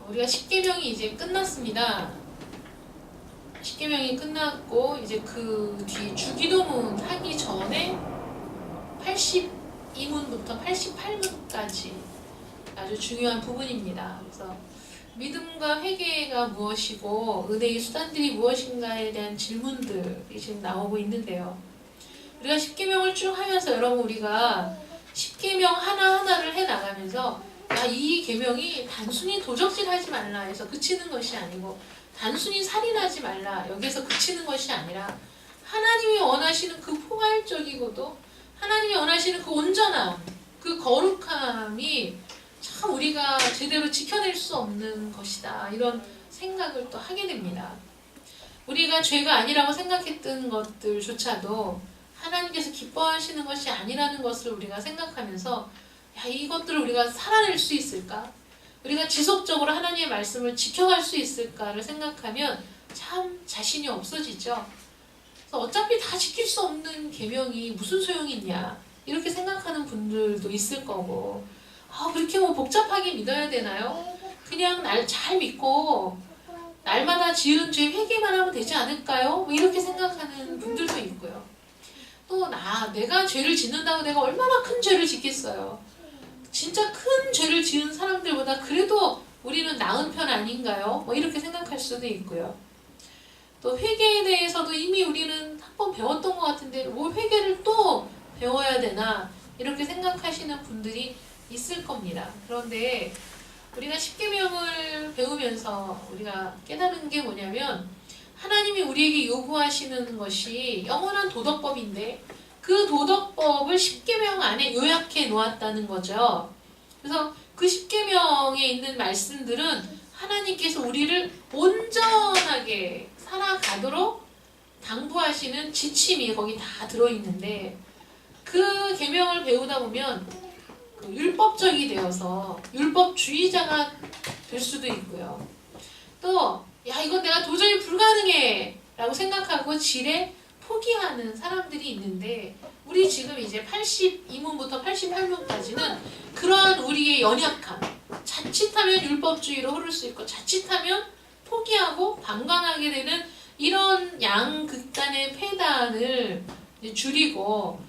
우리가 10계명이 이제 끝났습니다. 10계명이 끝났고 이제 그 뒤 주기도문 하기 전에 82문부터 88문까지 아주 중요한 부분입니다. 그래서 믿음과 회개가 무엇이고 은혜의 수단들이 무엇인가에 대한 질문들이 지금 나오고 있는데요. 우리가 10계명을 쭉 하면서 여러분 우리가 10계명 하나하나를 해나가면서 이 계명이 단순히 도적질하지 말라 해서 그치는 것이 아니고 단순히 살인하지 말라 여기에서 그치는 것이 아니라 하나님이 원하시는 그 포괄적이고도 하나님이 원하시는 그 온전함, 그 거룩함이 참 우리가 제대로 지켜낼 수 없는 것이다. 이런 생각을 또 하게 됩니다. 우리가 죄가 아니라고 생각했던 것들조차도 하나님께서 기뻐하시는 것이 아니라는 것을 우리가 생각하면서 이것들을 우리가 살아낼 수 있을까? 우리가 지속적으로 하나님의 말씀을 지켜갈 수 있을까를 생각하면 참 자신이 없어지죠. 그래서 어차피 다 지킬 수 없는 계명이 무슨 소용이 있냐 이렇게 생각하는 분들도 있을 거고 그렇게 복잡하게 믿어야 되나요? 그냥 날 잘 믿고 날마다 지은 죄 회개만 하면 되지 않을까요? 이렇게 생각하는 분들도 있고요. 또 내가 죄를 짓는다고 내가 얼마나 큰 죄를 짓겠어요. 진짜 큰 죄를 지은 사람들보다 그래도 우리는 나은 편 아닌가요? 이렇게 생각할 수도 있고요. 또 회개에 대해서도 이미 우리는 한 번 배웠던 것 같은데 뭘 회개를 또 배워야 되나 이렇게 생각하시는 분들이 있을 겁니다. 그런데 우리가 10계명을 배우면서 우리가 깨달은 게 뭐냐면 하나님이 우리에게 요구하시는 것이 영원한 도덕법인데 그 도덕법을 10계명 안에 요약해 놓았다는 거죠. 그래서 그 10계명에 있는 말씀들은 하나님께서 우리를 온전하게 살아가도록 당부하시는 지침이 거기 다 들어있는데 그 계명을 배우다 보면 율법적이 되어서 율법주의자가 될 수도 있고요. 또 이건 내가 도저히 불가능해 라고 생각하고 지레 포기하는 사람들이 있는데 우리 지금 이제 82문부터 88문까지는 그러한 우리의 연약함, 자칫하면 율법주의로 흐를 수 있고 자칫하면 포기하고 방관하게 되는 이런 양극단의 폐단을 줄이고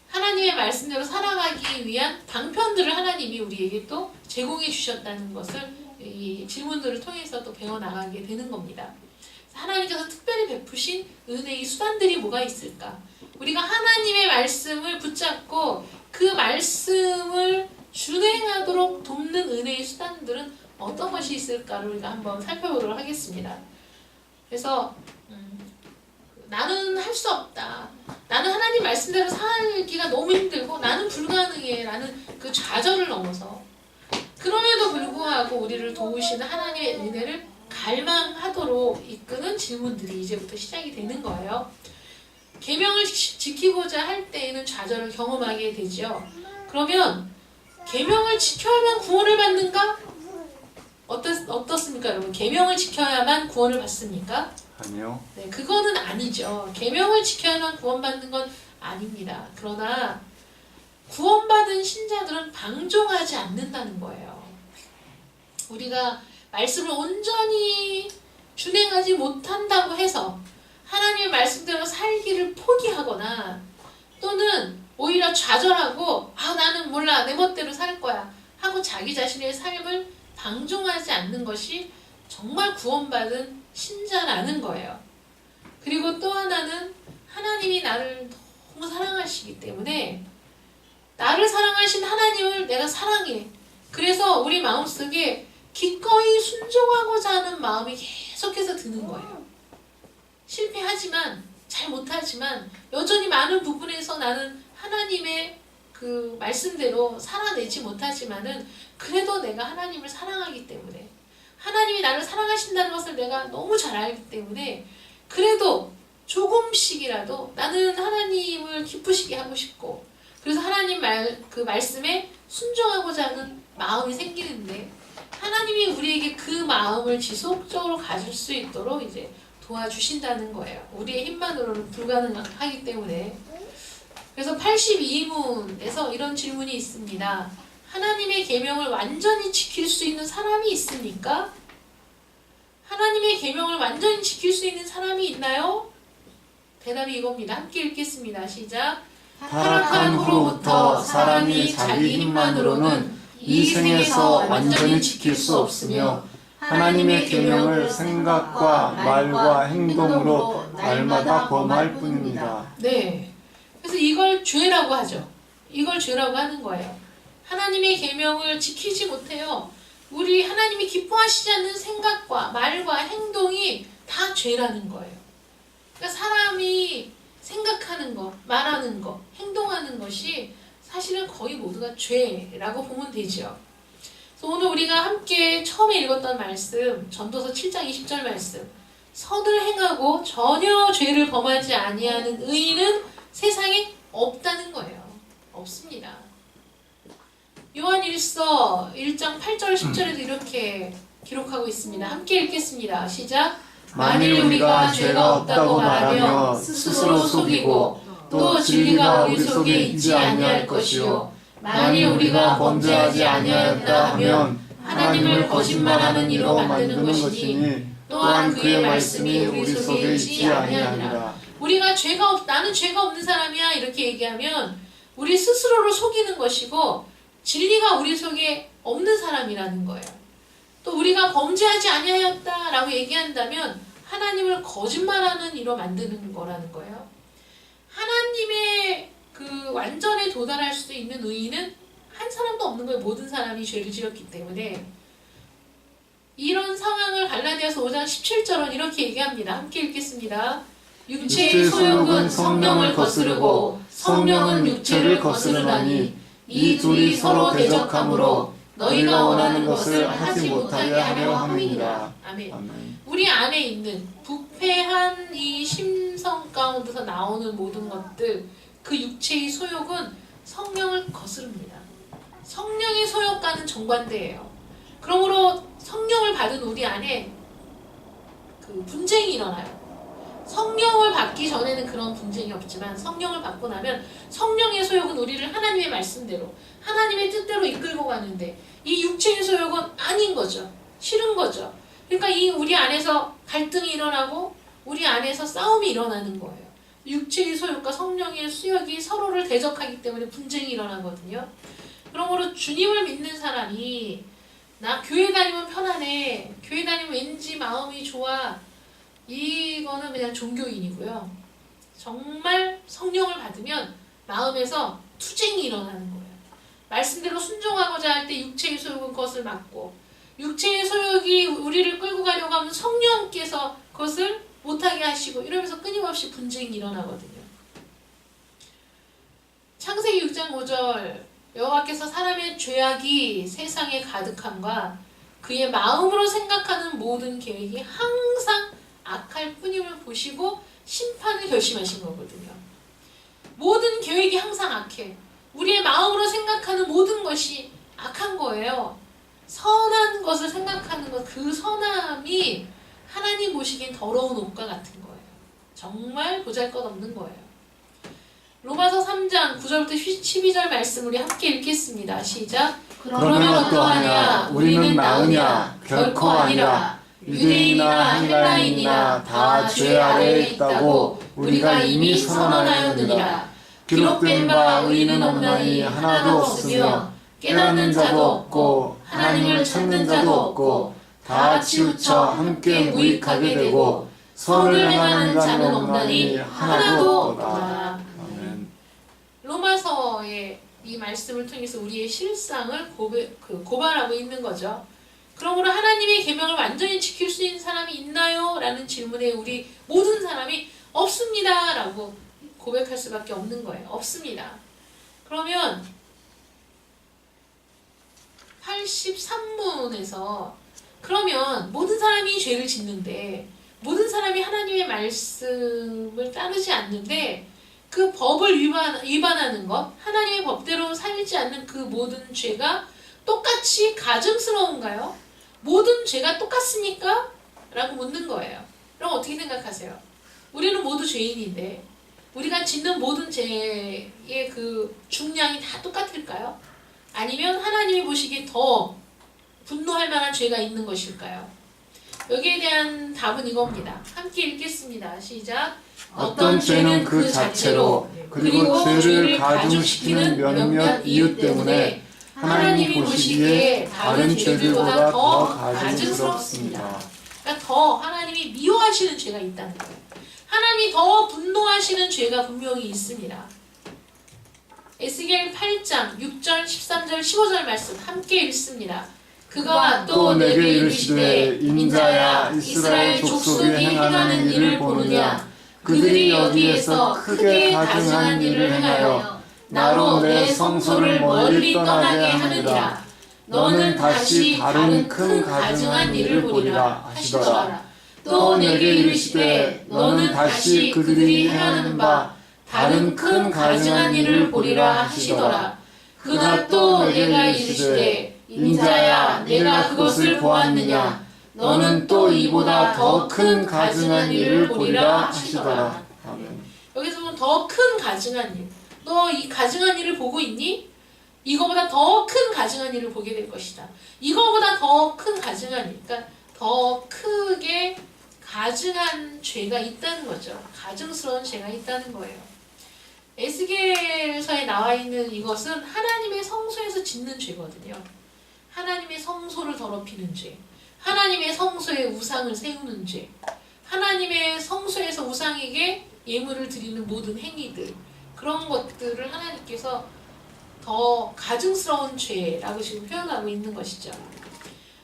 하나님의 말씀대로 살아가기 위한 방편들을 하나님이 우리에게 또 제공해 주셨다는 것을 이 질문들을 통해서 또 배워나가게 되는 겁니다. 하나님께서 특별히 베푸신 은혜의 수단들이 뭐가 있을까? 우리가 하나님의 말씀을 붙잡고 그 말씀을 준행하도록 돕는 은혜의 수단들은 어떤 것이 있을까를 우리가 한번 살펴보도록 하겠습니다. 그래서 나는 할 수 없다. 나는 하나님 말씀대로 살기가 너무 힘들고 나는 불가능해 라는 그 좌절을 넘어서 그럼에도 불구하고 우리를 도우시는 하나님의 은혜를 갈망하도록 이끄는 질문들이 이제부터 시작이 되는 거예요. 계명을 지키고자 할 때에는 좌절을 경험하게 되죠. 그러면 계명을 지켜야만 구원을 받는가? 어떻습니까 여러분? 계명을 지켜야만 구원을 받습니까? 아니요. 네, 그거는 아니죠. 계명을 지켜야만 구원받는 건 아닙니다. 그러나 구원받은 신자들은 방종하지 않는다는 거예요. 우리가 말씀을 온전히 준행하지 못한다고 해서 하나님의 말씀대로 살기를 포기하거나 또는 오히려 좌절하고 나는 몰라 내 멋대로 살 거야 하고 자기 자신의 삶을 방종하지 않는 것이 정말 구원받은 신자라는 거예요. 그리고 또 하나는 하나님이 나를 너무 사랑하시기 때문에 나를 사랑하신 하나님을 내가 사랑해. 그래서 우리 마음속에 기꺼이 순종하고자 하는 마음이 계속해서 드는 거예요. 실패하지만 잘 못하지만 여전히 많은 부분에서 나는 하나님의 그 말씀대로 살아내지 못하지만은 그래도 내가 하나님을 사랑하기 때문에 하나님이 나를 사랑하신다는 것을 내가 너무 잘 알기 때문에 그래도 조금씩이라도 나는 하나님을 기쁘시게 하고 싶고 그래서 하나님 그 말씀에 순종하고자 하는 마음이 생기는데 하나님이 우리에게 그 마음을 지속적으로 가질 수 있도록 이제 도와주신다는 거예요. 우리의 힘만으로는 불가능하기 때문에. 그래서 82문에서 이런 질문이 있습니다. 하나님의 계명을 완전히 지킬 수 있는 사람이 있습니까? 하나님의 계명을 완전히 지킬 수 있는 사람이 있나요? 대답이 이겁니다. 함께 읽겠습니다. 시작. 타락한 후로부터 사람이 자기 힘만으로는 이 생에서 완전히 지킬 수 없으며 하나님의 계명을 생각과 말과 행동으로 날마다 범할 뿐입니다. 네. 그래서 이걸 죄라고 하죠. 이걸 죄라고 하는 거예요. 하나님의 계명을 지키지 못해요. 우리 하나님이 기뻐하시지 않는 생각과 말과 행동이 다 죄라는 거예요. 그러니까 사람이 생각하는 것, 말하는 것, 행동하는 것이 사실은 거의 모두가 죄라고 보면 되죠. 그래서 오늘 우리가 함께 처음에 읽었던 말씀, 전도서 7장 20절 말씀, 선을 행하고 전혀 죄를 범하지 아니하는 의인은 세상에 없다는 거예요. 없습니다. 요한일서 1장 8절 10절에도 이렇게 기록하고 있습니다. 함께 읽겠습니다. 시작. 만일 우리가 죄가 없다고 말하며 스스로 속이고 또 진리가 우리 속에 있지 아니할 것이요 만일 우리가 범죄하지 아니하였다 하면 하나님을 거짓말하는 이로 만드는 것이니 또한 그의 말씀이 우리 속에 있지 아니하니라. 우리가 나는 죄가 없는 사람이야 이렇게 얘기하면 우리 스스로를 속이는 것이고 진리가 우리 속에 없는 사람이라는 거예요. 또 우리가 범죄하지 아니하였다라고 얘기한다면 하나님을 거짓말하는 이로 만드는 거라는 거예요. 하나님의 그 완전에 도달할 수 있는 의인은 한 사람도 없는 거예요. 모든 사람이 죄를 지었기 때문에. 이런 상황을 갈라디아서 5장 17절은 이렇게 얘기합니다. 함께 읽겠습니다. 육체의 소욕은 성령을 거스르고 성령은 육체를 거스르나니 이 둘이 서로 대적하므로 너희가 원하는 것을 하지 못하게 하려 함이니라. 아멘. 아멘. 우리 안에 있는 부패한 이 심성 가운데서 나오는 모든 것들, 그 육체의 소욕은 성령을 거스릅니다. 성령의 소욕과는 정반대예요. 그러므로 성령을 받은 우리 안에 그 분쟁이 일어나요. 성령을 받기 전에는 그런 분쟁이 없지만 성령을 받고 나면 성령의 소욕은 우리를 하나님의 말씀대로 하나님의 뜻대로 이끌고 가는데 이 육체의 소욕은 아닌 거죠. 싫은 거죠. 그러니까 이 우리 안에서 갈등이 일어나고 우리 안에서 싸움이 일어나는 거예요. 육체의 소욕과 성령의 수욕이 서로를 대적하기 때문에 분쟁이 일어나거든요. 그러므로 주님을 믿는 사람이 나 교회 다니면 편안해. 교회 다니면 왠지 마음이 좋아. 이거는 그냥 종교인이고요. 정말 성령을 받으면 마음에서 투쟁이 일어나는 거예요. 말씀대로 순종하고자 할 때 육체의 소욕은 그것을 막고 육체의 소욕이 우리를 끌고 가려고 하면 성령께서 그것을 못하게 하시고 이러면서 끊임없이 분쟁이 일어나거든요. 창세기 6장 5절 여호와께서 사람의 죄악이 세상에 가득함과 그의 마음으로 생각하는 모든 계획이 항상 악할 뿐임을 보시고 심판을 결심하신 거거든요. 모든 계획이 항상 악해. 우리의 마음으로 생각하는 모든 것이 악한 거예요. 선한 것을 생각하는 것, 그 선함이 하나님 보시기엔 더러운 옷과 같은 거예요. 정말 보잘것없는 거예요. 로마서 3장 9절부터 12절 말씀 우리 함께 읽겠습니다. 시작. 그러면 어떠하냐? 우리는 나으냐? 결코 아니라. 유대인이나 헬라인이나 다 죄 아래에 있다고 우리가 이미 선언하였느니라. 기록된 바 의인은 없나니 하나도 없으며 깨닫는 자도 없고 하나님을 찾는 자도 없고 다 치우쳐 함께 무익하게 되고 선을 행하는 자는 없나니 하나도 없다. 아멘. 로마서의 이 말씀을 통해서 우리의 실상을 고발하고 있는 거죠. 그러므로 하나님의 계명을 완전히 지킬 수 있는 사람이 있나요? 라는 질문에 우리 모든 사람이 없습니다 라고 고백할 수밖에 없는 거예요. 없습니다. 그러면 83문에서 그러면 모든 사람이 죄를 짓는데 모든 사람이 하나님의 말씀을 따르지 않는데 그 법을 위반하는 것, 하나님의 법대로 살지 않는 그 모든 죄가 똑같이 가증스러운가요? 모든 죄가 똑같습니까? 라고 묻는 거예요. 그럼 어떻게 생각하세요? 우리는 모두 죄인인데 우리가 짓는 모든 죄의 그 중량이 다 똑같을까요? 아니면 하나님이 보시기에 더 분노할 만한 죄가 있는 것일까요? 여기에 대한 답은 이겁니다. 함께 읽겠습니다. 시작. 어떤 죄는 그 자체로 그리고 죄를 가중시키는 몇몇 이유 때문에 하나님이 보시기에 다른 죄들보다 더 가증스럽습니다. 그러니까 더 하나님이 미워하시는 죄가 있다는 거예요. 하나님이 더 분노하시는 죄가 분명히 있습니다. 에스겔 8장 6절, 13절, 15절 말씀 함께 읽습니다. 그가 또 내게 이르시되 인자야 이스라엘 족속이 행하는 일을 보느냐 그들이 여기에서 크게 가증한 일을 행하여 나로 내 성소를 멀리 떠나게 하느니라. 너는 다시 다른 큰 가증한 일을 보리라 하시더라. 또 내게 이르시되 너는 다시 그들이 행하는 바 다른 큰 가증한 일을 보리라 하시더라. 그가 또 내가 이르시되 인자야 내가 그것을 보았느냐 너는 또 이보다 더 큰 가증한 일을 보리라 하시더라. 아멘. 여기서 보면 더 큰 가증한 일. 너 이 가증한 일을 보고 있니? 이거보다 더 큰 가증한 일을 보게 될 것이다. 이거보다 더 큰 가증한 일. 그러니까 더 크게 가증한 죄가 있다는 거죠. 가증스러운 죄가 있다는 거예요. 에스겔서에 나와 있는 이것은 하나님의 성소에서 짓는 죄거든요. 하나님의 성소를 더럽히는 죄, 하나님의 성소에 우상을 세우는 죄, 하나님의 성소에서 우상에게 예물을 드리는 모든 행위들, 그런 것들을 하나님께서 더 가증스러운 죄라고 지금 표현하고 있는 것이죠.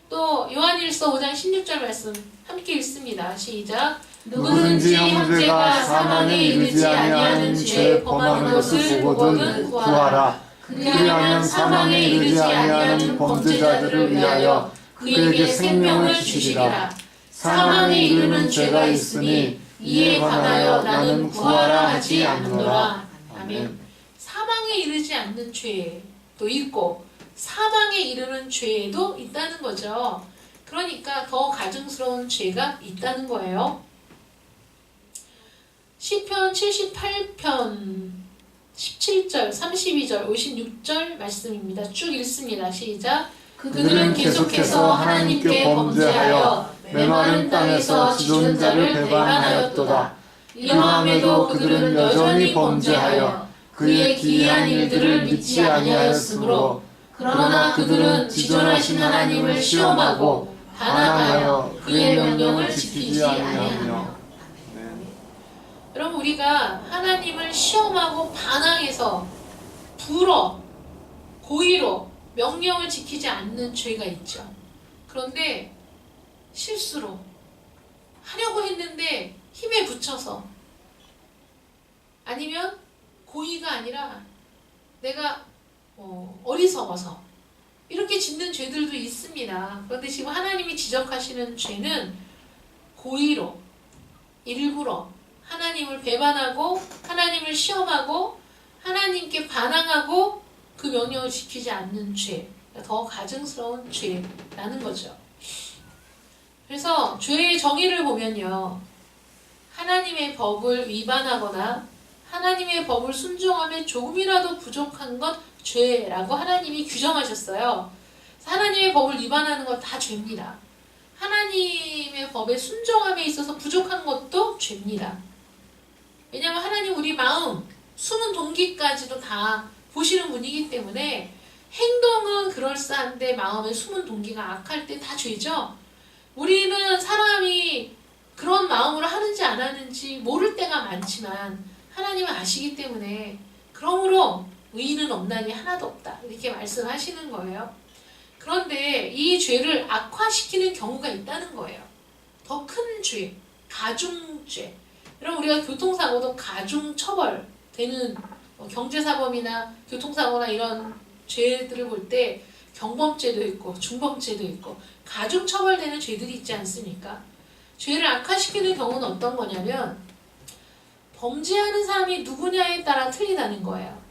또 요한일서 5장 16절 말씀 함께 읽습니다. 시작. 누구든지 형제가 사망에 이르지 아니하는 죄 범하는 것을 보거든 구하라. 그리하면 사망에 이르지 아니하는 범죄자들을 위하여 그에게 생명을 주시리라. 사망에 이르는 죄가 있으니 이에 관하여 나는 구하라 하지 않노라. 아멘. 사망에 이르지 않는 죄도 있고 사망에 이르는 죄도 있다는 거죠. 그러니까 더 가증스러운 죄가 있다는 거예요. 시편 78편 17절, 32절, 56절 말씀입니다. 쭉 읽습니다. 시작. 그들은 계속해서 하나님께 범죄하여 메마른 땅에서 지존자를 배반하였도다. 이러함에도 그들은 여전히 범죄하여 그의 기이한 일들을 믿지 아니하였으므로 그러나 그들은 지존하신 하나님을 시험하고 반항하여 그의 명령을 지키지 아니하며. 여러분 우리가 하나님을 시험하고 반항해서 불어 고의로 명령을 지키지 않는 죄가 있죠. 그런데 실수로 하려고 했는데 힘에 부쳐서 아니면 고의가 아니라 내가 어리석어서 이렇게 짓는 죄들도 있습니다. 그런데 지금 하나님이 지적하시는 죄는 고의로 일부러 하나님을 배반하고 하나님을 시험하고 하나님께 반항하고 그 명령을 지키지 않는 죄, 더 가증스러운 죄라는 거죠. 그래서 죄의 정의를 보면요, 하나님의 법을 위반하거나 하나님의 법을 순종함에 조금이라도 부족한 것 죄라고 하나님이 규정하셨어요. 하나님의 법을 위반하는 건 다 죄입니다. 하나님의 법에 순종함에 있어서 부족한 것도 죄입니다. 왜냐하면 하나님 우리 마음, 숨은 동기까지도 다 보시는 분이기 때문에 행동은 그럴싸한데 마음의 숨은 동기가 악할 때 다 죄죠. 우리는 사람이 그런 마음으로 하는지 안 하는지 모를 때가 많지만 하나님은 아시기 때문에 그러므로 의인은 없나니 하나도 없다 이렇게 말씀하시는 거예요. 그런데 이 죄를 악화시키는 경우가 있다는 거예요. 더 큰 죄, 가중죄. 여러분 우리가 교통사고도 가중처벌되는 경제사범이나 교통사고나 이런 죄들을 볼 때 경범죄도 있고 중범죄도 있고 가중처벌되는 죄들이 있지 않습니까? 죄를 악화시키는 경우는 어떤 거냐면 범죄하는 사람이 누구냐에 따라 틀리다는 거예요.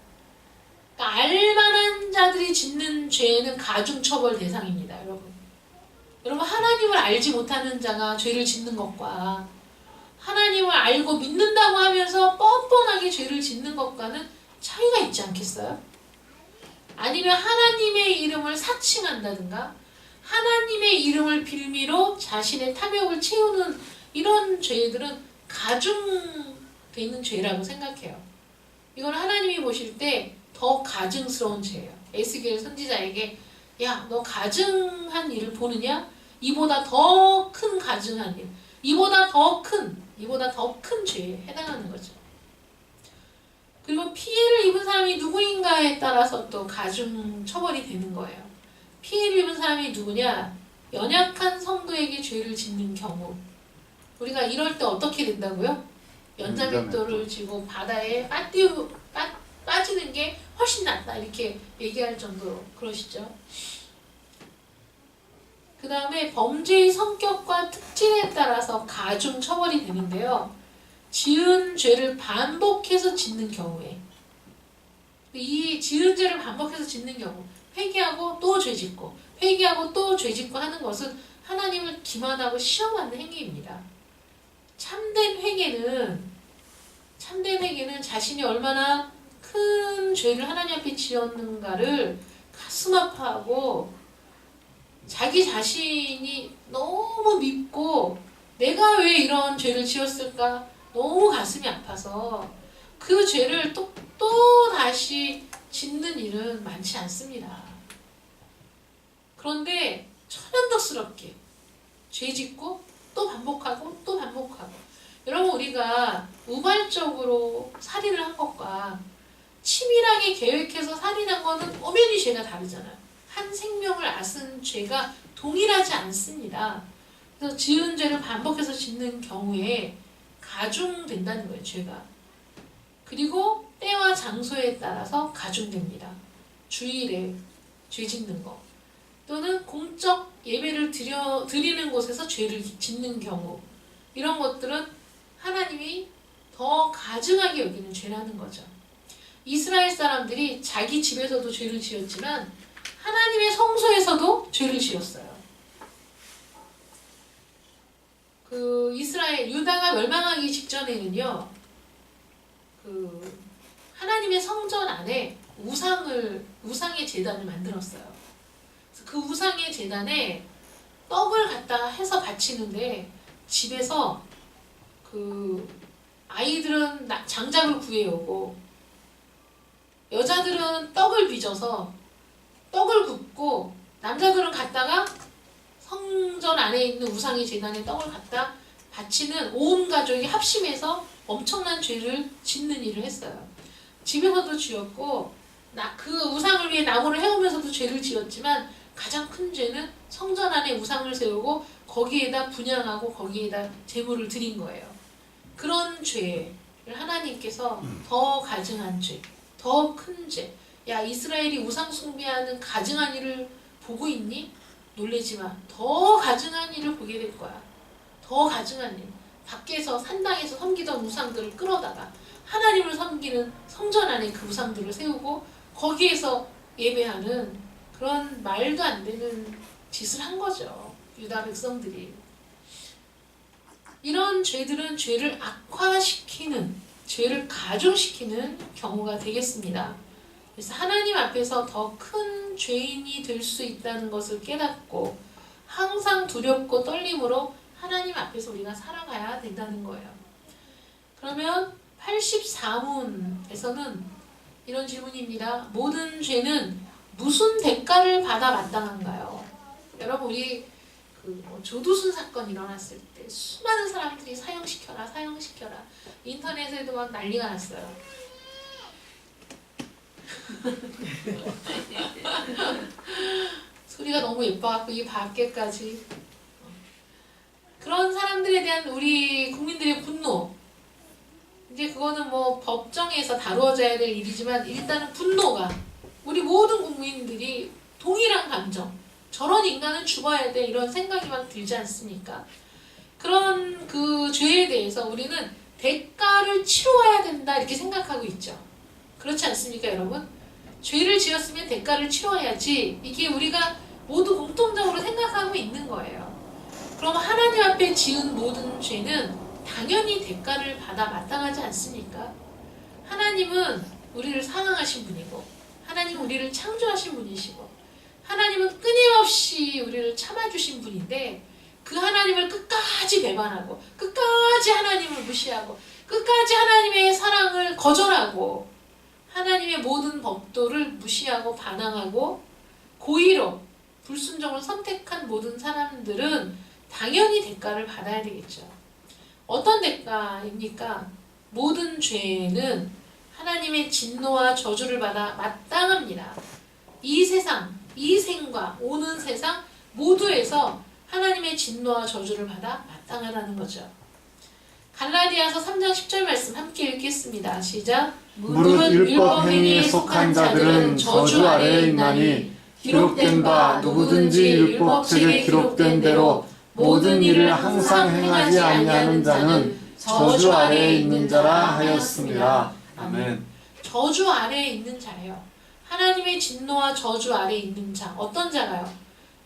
그러니까 알만한 자들이 짓는 죄는 가중처벌 대상입니다. 여러분 하나님을 알지 못하는 자가 죄를 짓는 것과 하나님을 알고 믿는다고 하면서 뻔뻔하게 죄를 짓는 것과는 차이가 있지 않겠어요? 아니면 하나님의 이름을 사칭한다든가 하나님의 이름을 빌미로 자신의 탐욕을 채우는 이런 죄들은 가중돼 있는 죄라고 생각해요. 이건 하나님이 보실 때 더 가증스러운 죄예요. 에스겔 선지자에게 야, 너 가증한 일을 보느냐? 이보다 더 큰 가증한 일, 이보다 더 큰 죄에 해당하는 거죠. 그리고 피해를 입은 사람이 누구인가에 따라서 또 가중 처벌이 되는 거예요. 피해를 입은 사람이 누구냐? 연약한 성도에게 죄를 짓는 경우. 우리가 이럴 때 어떻게 된다고요? 연자맷돌을 쥐고 바다에 빠지는 게 훨씬 낫다 이렇게 얘기할 정도로 그러시죠. 그 다음에 범죄의 성격과 특징에 따라서 가중 처벌이 되는데요. 지은 죄를 반복해서 짓는 경우에, 이 지은 죄를 반복해서 짓는 경우, 회개하고 또 죄 짓고 회개하고 또 죄 짓고 하는 것은 하나님을 기만하고 시험하는 행위입니다. 참된 회개는 자신이 얼마나 큰 죄를 하나님 앞에 지었는가를 가슴 아파하고 자기 자신이 너무 밉고 내가 왜 이런 죄를 지었을까 너무 가슴이 아파서 그 죄를 또 다시 짓는 일은 많지 않습니다. 그런데 천연덕스럽게 죄 짓고 또 반복하고 또 반복하고. 여러분, 우리가 우발적으로 살인을 한 것과 치밀하게 계획해서 살인한 거는 엄연히 죄가 다르잖아요. 한 생명을 앗은 죄가 동일하지 않습니다. 그래서 지은 죄를 반복해서 짓는 경우에 가중된다는 거예요, 죄가. 그리고 때와 장소에 따라서 가중됩니다. 주일에 죄 짓는 거 또는 공적 예배를 드리는 곳에서 죄를 짓는 경우, 이런 것들은 하나님이 더 가증하게 여기는 죄라는 거죠. 이스라엘 사람들이 자기 집에서도 죄를 지었지만 하나님의 성소에서도 죄를 지었어요. 유다가 멸망하기 직전에는요, 하나님의 성전 안에 우상의 제단을 만들었어요. 그래서 그 우상의 제단에 떡을 갖다 해서 바치는데 집에서 아이들은 장작을 구해오고 여자들은 떡을 빚어서 떡을 굽고 남자들은 갖다가 성전 안에 있는 우상의 제단에 떡을 갖다 바치는 온 가족이 합심해서 엄청난 죄를 짓는 일을 했어요. 집에서도 지었고 그 우상을 위해 나무를 해오면서도 죄를 지었지만 가장 큰 죄는 성전 안에 우상을 세우고 거기에다 분향하고 거기에다 제물을 드린 거예요. 그런 죄를 하나님께서 더 가증한 죄, 더 큰 죄. 야, 이스라엘이 우상 숭배하는 가증한 일을 보고 있니? 놀라지 마. 더 가증한 일을 보게 될 거야. 더 가증한 일. 밖에서 산당에서 섬기던 우상들을 끌어다가 하나님을 섬기는 성전 안에 그 우상들을 세우고 거기에서 예배하는 그런 말도 안 되는 짓을 한 거죠. 유다 백성들이. 이런 죄들은 죄를 악화시키는, 죄를 가중시키는 경우가 되겠습니다. 그래서 하나님 앞에서 더 큰 죄인이 될 수 있다는 것을 깨닫고 항상 두렵고 떨림으로 하나님 앞에서 우리가 살아가야 된다는 거예요. 그러면 84문에서는 이런 질문입니다. 모든 죄는 무슨 대가를 받아 마땅한가요? 여러분, 우리 조두순 사건 일어났을 때 수많은 사람들이 사형시켜라 인터넷에도 막 난리가 났어요. 소리가 너무 예뻐갖고 이 밖에까지. 그런 사람들에 대한 우리 국민들의 분노, 이제 그거는 뭐 법정에서 다루어져야 될 일이지만 일단은 분노가, 우리 모든 국민들이 동일한 감정, 저런 인간은 죽어야 돼 이런 생각이 막 들지 않습니까? 그런 그 죄에 대해서 우리는 대가를 치러야 된다 이렇게 생각하고 있죠. 그렇지 않습니까, 여러분? 죄를 지었으면 대가를 치러야지, 이게 우리가 모두 공통적으로 생각하고 있는 거예요. 그럼 하나님 앞에 지은 모든 죄는 당연히 대가를 받아 마땅하지 않습니까? 하나님은 우리를 사랑하신 분이고 하나님은 우리를 창조하신 분이시고 하나님은 끊임없이 우리를 참아주신 분인데 그 하나님을 끝까지 배반하고 끝까지 하나님을 무시하고 끝까지 하나님의 사랑을 거절하고 하나님의 모든 법도를 무시하고 반항하고 고의로 불순종을 선택한 모든 사람들은 당연히 대가를 받아야 되겠죠. 어떤 대가입니까? 모든 죄는 하나님의 진노와 저주를 받아 마땅합니다. 이 세상, 이 생과 오는 세상 모두에서 하나님의 진노와 저주를 받아 마땅하다는 거죠. 갈라디아서 3장 10절 말씀 함께 읽겠습니다. 시작. 무릇 율법 행위에 속한 자들은 저주 아래에 있나니 기록된 바 누구든지 율법책에 기록된 대로 모든 일을 항상 행하지 아니하는 자는 저주 아래에 있는 자라 하였습니다. 아멘. 저주 아래에 있는 자예요. 하나님의 진노와 저주 아래에 있는 자. 어떤 자가요?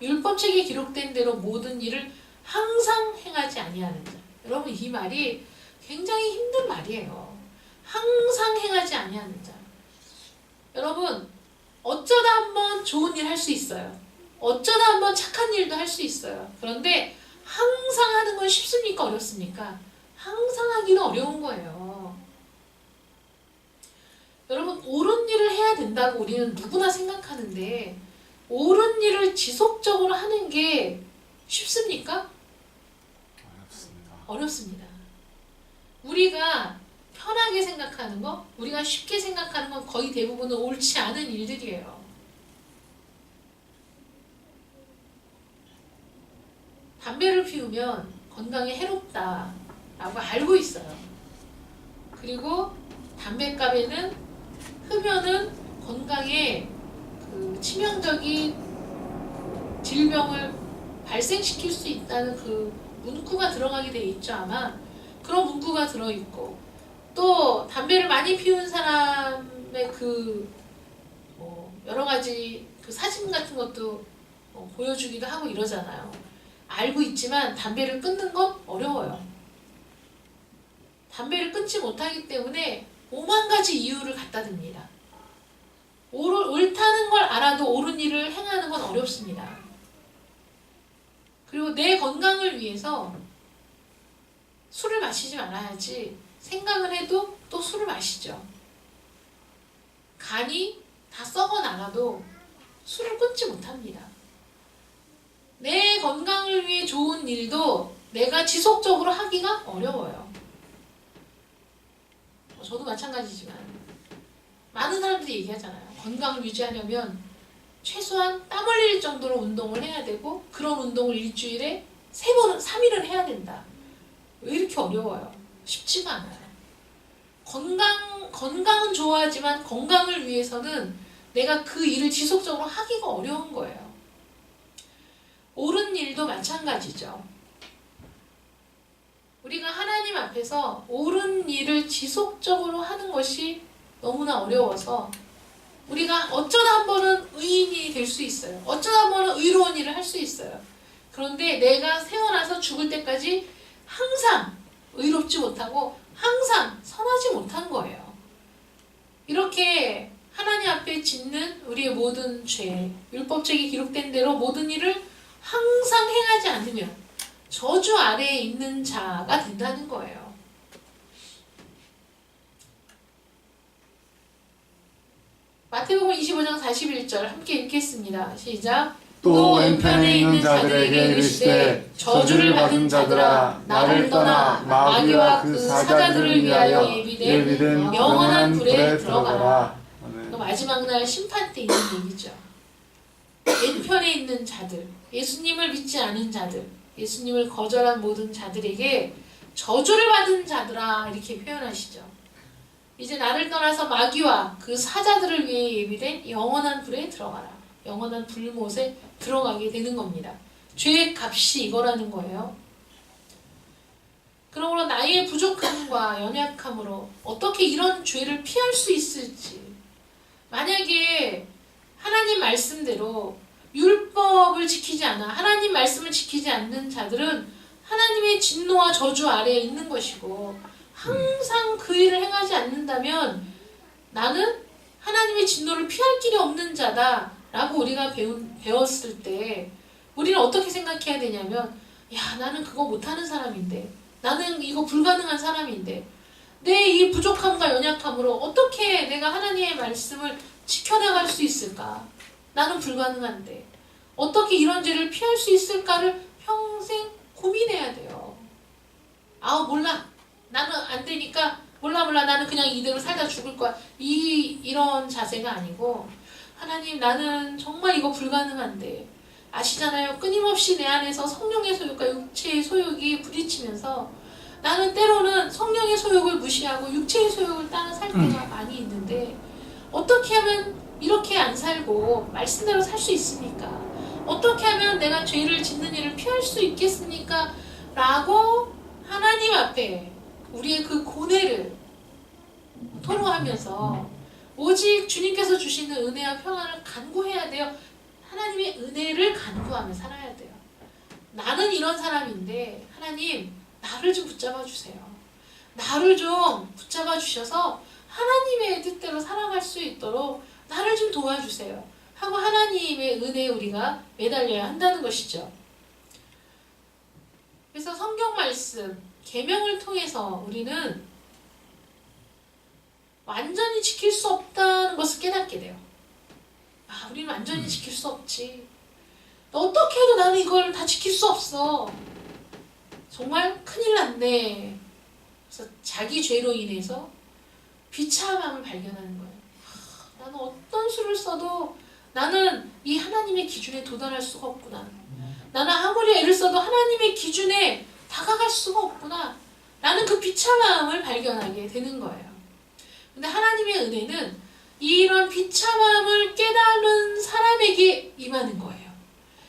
율법책에 기록된 대로 모든 일을 항상 행하지 아니하는 자. 여러분 이 말이 굉장히 힘든 말이에요. 항상 행하지 아니하는 자. 여러분 어쩌다 한번 좋은 일 할 수 있어요. 어쩌다 한번 착한 일도 할 수 있어요. 그런데 항상 하는 건 쉽습니까? 어렵습니까? 항상 하기는 어려운 거예요. 여러분 옳은 일을 해야 된다고 우리는 누구나 생각하는데 옳은 일을 지속적으로 하는 게 쉽습니까? 어렵습니다. 우리가 편하게 생각하는 거, 우리가 쉽게 생각하는 건 거의 대부분은 옳지 않은 일들이에요. 담배를 피우면 건강에 해롭다라고 알고 있어요. 그리고 담뱃갑에는 흡연은 건강에 치명적인 질병을 발생시킬 수 있다는 그 문구가 들어가게 돼 있죠. 아마 그런 문구가 들어있고 또 담배를 많이 피운 사람의 여러 가지 그 사진 같은 것도 보여주기도 하고 이러잖아요. 알고 있지만 담배를 끊는 건 어려워요. 담배를 끊지 못하기 때문에 오만 가지 이유를 갖다 댑니다. 옳다는 걸 알아도 옳은 일을 행하는 건 어렵습니다. 그리고 내 건강을 위해서 술을 마시지 말아야지 생각을 해도 또 술을 마시죠. 간이 다 썩어 나가도 술을 끊지 못합니다. 내 건강을 위해 좋은 일도 내가 지속적으로 하기가 어려워요. 저도 마찬가지지만 많은 사람들이 얘기하잖아요. 건강을 유지하려면 최소한 땀 흘릴 정도로 운동을 해야 되고 그런 운동을 일주일에 3번, 3일을 해야 된다. 왜 이렇게 어려워요? 쉽지가 않아요. 건강은 좋아하지만 건강을 위해서는 내가 그 일을 지속적으로 하기가 어려운 거예요. 옳은 일도 마찬가지죠. 우리가 하나님 앞에서 옳은 일을 지속적으로 하는 것이 너무나 어려워서 우리가 어쩌다 한 번은 의인이 될 수 있어요. 어쩌다 한 번은 의로운 일을 할 수 있어요. 그런데 내가 태어나서 죽을 때까지 항상 의롭지 못하고 항상 선하지 못한 거예요. 이렇게 하나님 앞에 짓는 우리의 모든 죄, 율법책에 기록된 대로 모든 일을 항상 행하지 않으면 저주 아래에 있는 자가 된다는 거예요. 마태복음 25장 41절 함께 읽겠습니다. 시작. 또 왼편에 있는 자들에게 이르시되 저주를 받은 자들아 나를 떠나 마귀와 그 사자들을 위하여 예비된 영원한 불에 들어가라. 마지막 날 심판 때 있는 얘기죠. 왼편에 있는 자들, 예수님을 믿지 않은 자들, 예수님을 거절한 모든 자들에게 저주를 받은 자들아 이렇게 표현하시죠. 이제 나를 떠나서 마귀와 그 사자들을 위해 예비된 영원한 불에 들어가라. 영원한 불못에 들어가게 되는 겁니다. 죄의 값이 이거라는 거예요. 그러므로 나의 부족함과 연약함으로 어떻게 이런 죄를 피할 수 있을지, 만약에 하나님 말씀대로 율법을 지키지 않아 하나님 말씀을 지키지 않는 자들은 하나님의 진노와 저주 아래에 있는 것이고 항상 그 일을 행하지 않는다면 나는 하나님의 진노를 피할 길이 없는 자다라고 우리가 배웠을 때 우리는 어떻게 생각해야 되냐면, 야, 나는 그거 못하는 사람인데, 나는 이거 불가능한 사람인데, 내 이 부족함과 연약함으로 어떻게 내가 하나님의 말씀을 지켜나갈 수 있을까? 나는 불가능한데 어떻게 이런 죄를 피할 수 있을까를 평생 고민해야 돼요. 몰라, 나는 안 되니까 몰라 나는 그냥 이대로 살다 죽을 거야, 이런 자세가 아니고, 하나님, 나는 정말 이거 불가능한데, 아시잖아요. 끊임없이 내 안에서 성령의 소욕과 육체의 소욕이 부딪히면서 나는 때로는 성령의 소욕을 무시하고 육체의 소욕을 따라 살 때가 많이 있는데, 어떻게 하면 이렇게 안 살고 말씀대로 살 수 있습니까? 어떻게 하면 내가 죄를 짓는 일을 피할 수 있겠습니까? 라고 하나님 앞에 우리의 그 고뇌를 토로하면서 오직 주님께서 주시는 은혜와 평안을 간구해야 돼요. 하나님의 은혜를 간구하며 살아야 돼요. 나는 이런 사람인데 하나님, 나를 좀 붙잡아 주세요. 나를 좀 붙잡아 주셔서 하나님의 뜻대로 살아갈 수 있도록 나를 좀 도와주세요 하고 하나님의 은혜에 우리가 매달려야 한다는 것이죠. 그래서 성경 말씀, 계명을 통해서 우리는 완전히 지킬 수 없다는 것을 깨닫게 돼요. 우리는 완전히 지킬 수 없지. 어떻게 해도 나는 이걸 다 지킬 수 없어. 정말 큰일 났네. 그래서 자기 죄로 인해서 비참함을 발견하는 거예요. 나는 어떤 수를 써도 나는 이 하나님의 기준에 도달할 수가 없구나. 나는 아무리 애를 써도 하나님의 기준에 다가갈 수가 없구나. 라는 그 비참함을 발견하게 되는 거예요. 근데 하나님의 은혜는 이런 비참함을 깨달은 사람에게 임하는 거예요.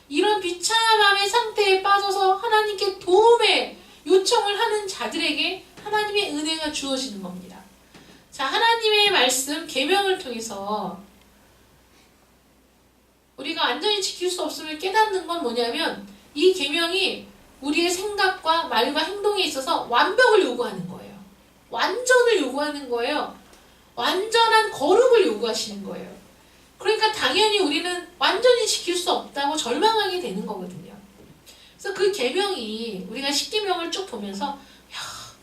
이런 비참함의 상태에 빠져서 하나님께 도움의 요청을 하는 자들에게 하나님의 은혜가 주어지는 겁니다. 자, 하나님의 말씀, 계명을 통해서 우리가 완전히 지킬 수 없음을 깨닫는 건 뭐냐면, 이 계명이 우리의 생각과 말과 행동에 있어서 완벽을 요구하는 거예요. 완전을 요구하는 거예요. 완전한 거룩을 요구하시는 거예요. 그러니까 당연히 우리는 완전히 지킬 수 없다고 절망하게 되는 거거든요. 그래서 그 계명이, 우리가 십계명을 쭉 보면서, 야,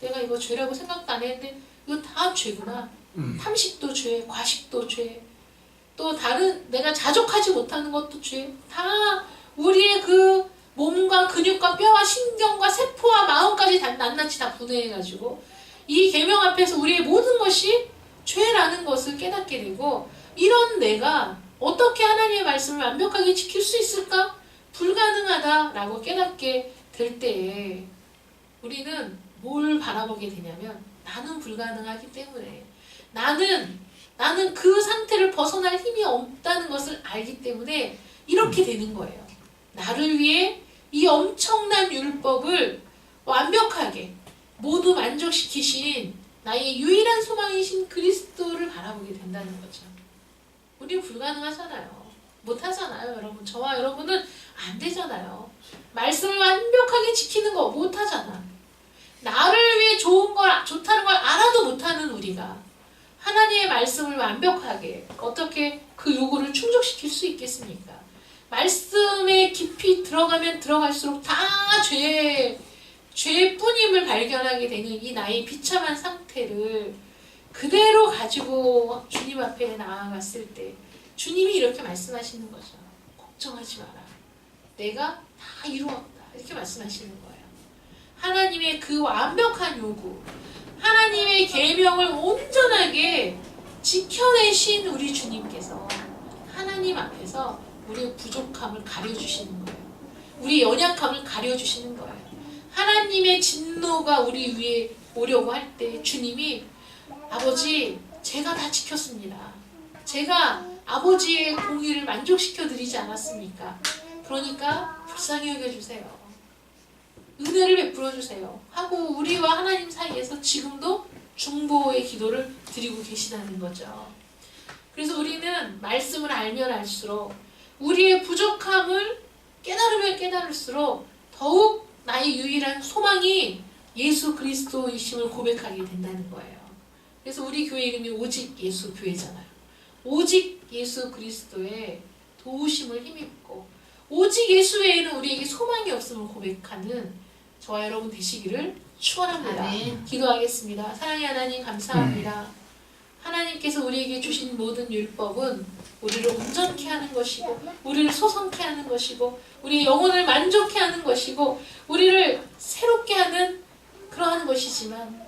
내가 이거 죄라고 생각도 안 했는데 이거 다 죄구나. 탐식도 죄, 과식도 죄, 또 다른 내가 자족하지 못하는 것도 죄, 다 우리의 그 몸과 근육과 뼈와 신경과 세포와 마음까지 다 낱낱이 다 분해해가지고 이 계명 앞에서 우리의 모든 것이 죄라는 것을 깨닫게 되고, 이런 내가 어떻게 하나님의 말씀을 완벽하게 지킬 수 있을까? 불가능하다라고 깨닫게 될 때에 우리는 뭘 바라보게 되냐면, 나는 불가능하기 때문에, 나는 그 상태를 벗어날 힘이 없다는 것을 알기 때문에 이렇게 되는 거예요. 나를 위해 이 엄청난 율법을 완벽하게 모두 만족시키신 나의 유일한 소망이신 그리스도를 바라보게 된다는 거죠. 우리는 불가능하잖아요. 못하잖아요. 여러분, 저와 여러분은 안 되잖아요. 말씀을 완벽하게 지키는 거 못하잖아. 나를 위해 좋은 걸, 좋다는 걸 알아도 못하는 우리가 하나님의 말씀을 완벽하게 어떻게 그 요구를 충족시킬 수 있겠습니까? 말씀에 깊이 들어가면 들어갈수록 다 죄뿐임을 발견하게 되는 이 나의 비참한 상태를 그대로 가지고 주님 앞에 나아갔을 때 주님이 이렇게 말씀하시는 거죠. 걱정하지 마라. 내가 다 이루었다. 이렇게 말씀하시는 거예요. 하나님의 그 완벽한 요구, 하나님의 계명을 온전하게 지켜내신 우리 주님께서 하나님 앞에서 우리의 부족함을 가려주시는 거예요. 우리의 연약함을 가려주시는 거예요. 하나님의 진노가 우리 위에 오려고 할 때 주님이, 아버지, 제가 다 지켰습니다. 제가 아버지의 공의를 만족시켜드리지 않았습니까? 그러니까 불쌍히 여겨주세요. 은혜를 베풀어주세요. 하고 우리와 하나님 사이에서 지금도 중보의 기도를 드리고 계시다는 거죠. 그래서 우리는 말씀을 알면 알수록 우리의 부족함을 깨달으면 깨달을수록 더욱 나의 유일한 소망이 예수 그리스도이심을 고백하게 된다는 거예요. 그래서 우리 교회 이름이 오직 예수 교회잖아요. 오직 예수 그리스도의 도우심을 힘입고 오직 예수 외에는 우리에게 소망이 없음을 고백하는 저와 여러분 되시기를 축원합니다. 아멘. 기도하겠습니다. 사랑의 하나님 감사합니다. 하나님께서 우리에게 주신 모든 율법은 우리를 온전케 하는 것이고 우리를 소성케 하는 것이고 우리의 영혼을 만족케 하는 것이고 우리를 새롭게 하는 그러한 것이지만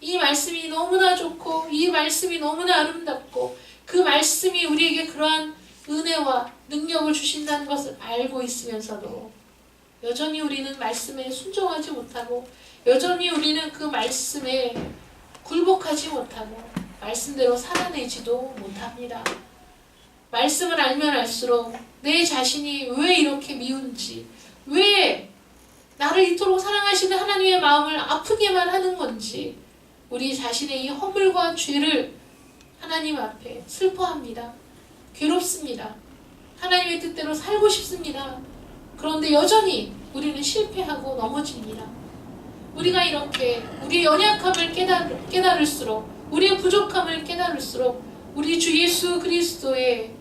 이 말씀이 너무나 좋고 이 말씀이 너무나 아름답고 그 말씀이 우리에게 그러한 은혜와 능력을 주신다는 것을 알고 있으면서도 여전히 우리는 말씀에 순종하지 못하고 여전히 우리는 그 말씀에 굴복하지 못하고 말씀대로 살아내지도 못합니다. 말씀을 알면 알수록 내 자신이 왜 이렇게 미운지, 왜 나를 이토록 사랑하시는 하나님의 마음을 아프게만 하는 건지 우리 자신의 이 허물과 죄를 하나님 앞에 슬퍼합니다. 괴롭습니다. 하나님의 뜻대로 살고 싶습니다. 그런데 여전히 우리는 실패하고 넘어집니다. 우리가 이렇게 우리의 연약함을 깨달을수록 우리의 부족함을 깨달을수록 우리 주 예수 그리스도의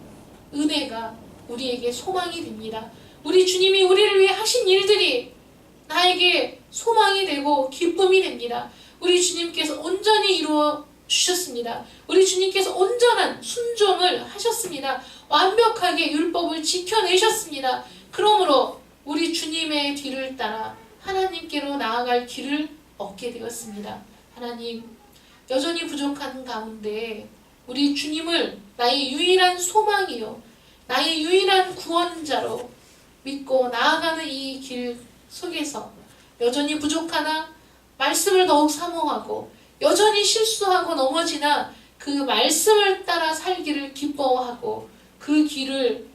은혜가 우리에게 소망이 됩니다. 우리 주님이 우리를 위해 하신 일들이 나에게 소망이 되고 기쁨이 됩니다. 우리 주님께서 온전히 이루어 주셨습니다. 우리 주님께서 온전한 순종을 하셨습니다. 완벽하게 율법을 지켜내셨습니다. 그러므로 우리 주님의 뒤를 따라 하나님께로 나아갈 길을 얻게 되었습니다. 하나님, 여전히 부족한 가운데 우리 주님을 나의 유일한 소망이요 나의 유일한 구원자로 믿고 나아가는 이 길 속에서 여전히 부족하나 말씀을 더욱 사모하고 여전히 실수하고 넘어지나 그 말씀을 따라 살기를 기뻐하고 그 길을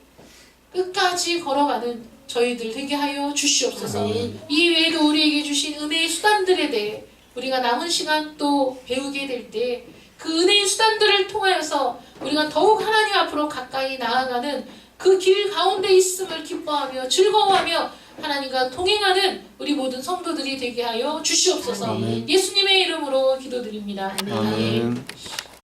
끝까지 걸어가는 저희들 되게 하여 주시옵소서. 아멘. 이 외에도 우리에게 주신 은혜의 수단들에 대해 우리가 남은 시간 또 배우게 될 때 그 은혜의 수단들을 통하여서 우리가 더욱 하나님 앞으로 가까이 나아가는 그 길 가운데 있음을 기뻐하며 즐거워하며 하나님과 동행하는 우리 모든 성도들이 되게 하여 주시옵소서. 아멘. 예수님의 이름으로 기도드립니다. 아멘. 아멘.